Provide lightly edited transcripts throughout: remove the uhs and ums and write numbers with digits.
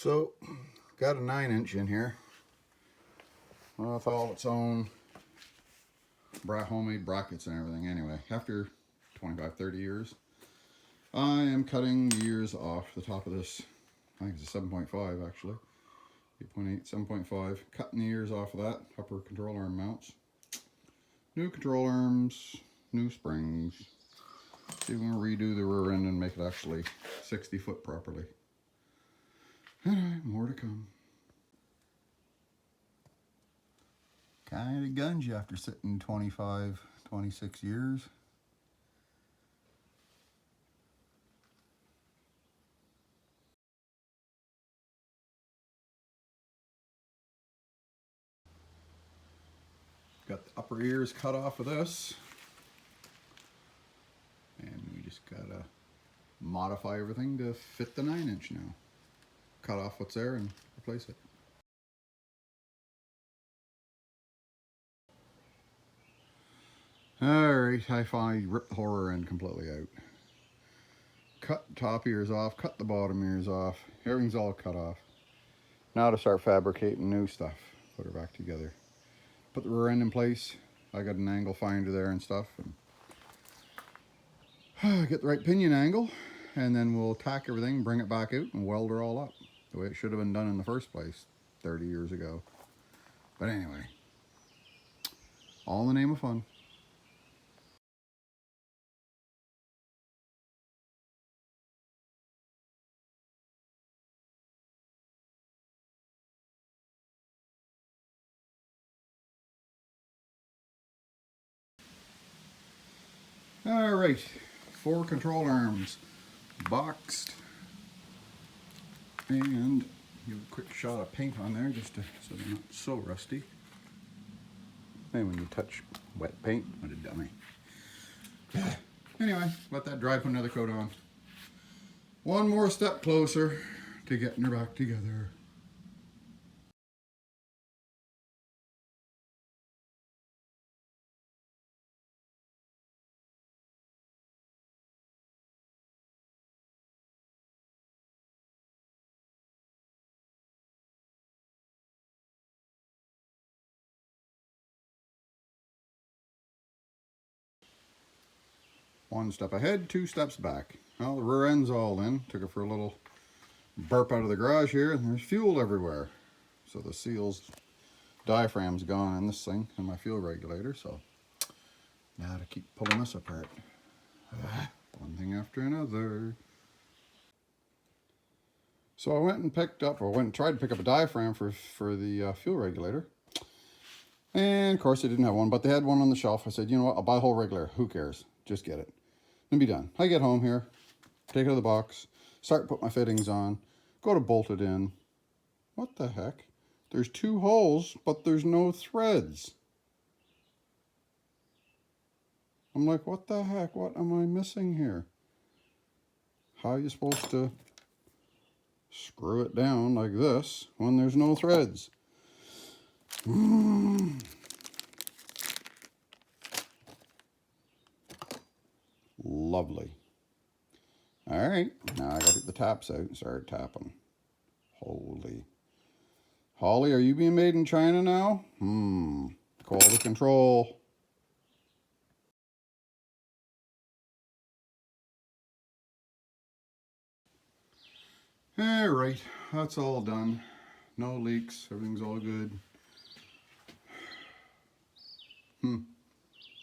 So, got a 9" in here with all its own homemade brackets and everything. Anyway, after 25-30 years, I am cutting the ears off the top of this. I think it's a 7.5 actually. 8.8, 7.5. Cutting the ears off of that. Upper control arm mounts. New control arms, new springs. See if we can redo the rear end and make it actually 60 foot properly. Anyway, more to come. Kind of guns you after sitting 25, 26 years. Got the upper ears cut off of this. And we just gotta modify everything to fit the 9" now. Cut off what's there and replace it. Alright, I finally ripped the whole rear end completely out. Cut the top ears off, cut the bottom ears off, everything's all cut off. Now to start fabricating new stuff, put her back together. Put the rear end in place. I got an angle finder there and stuff. And get the right pinion angle, and then we'll tack everything, bring it back out, and weld her all up the way it should have been done in the first place 30 years ago. But anyway, all in the name of fun. All right, 4 control arms boxed, and give a quick shot of paint on there just so they're not so rusty. And when you touch wet paint, what a dummy. Anyway, let that dry, put another coat on. One more step closer to getting her back together. One step ahead, 2 steps back. Well, the rear end's all in. Took it for a little burp out of the garage here, and there's fuel everywhere. So the seal's diaphragm's gone in this thing and my fuel regulator, so now to keep pulling this apart. One thing after another. So I went and tried to pick up a diaphragm for the fuel regulator. And of course they didn't have one, but they had one on the shelf. I said, you know what, I'll buy a whole regulator. Who cares? Just get it. And be done. I get home here, take it out of the box, start to put my fittings on, go to bolt it in. What the heck? There's 2 holes, but there's no threads. I'm like, what the heck? What am I missing here? How are you supposed to screw it down like this when there's no threads? Lovely. All right, now I gotta get the taps out and start tapping. Holy. Holly, are you being made in China now? Quality control. All right, that's all done. No leaks, everything's all good.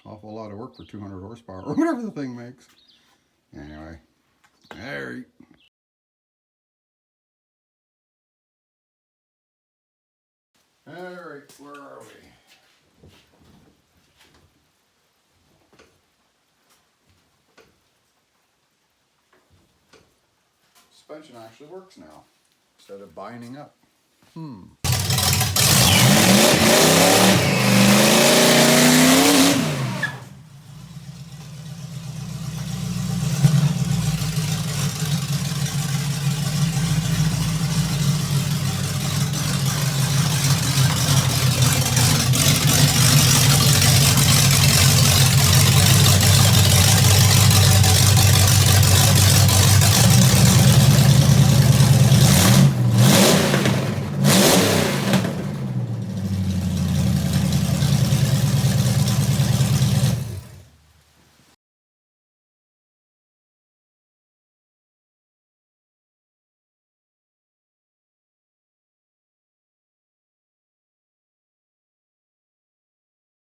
Awful lot of work for 200 horsepower or whatever the thing makes. Anyway, all right. All right, where are we? Suspension actually works now instead of binding up.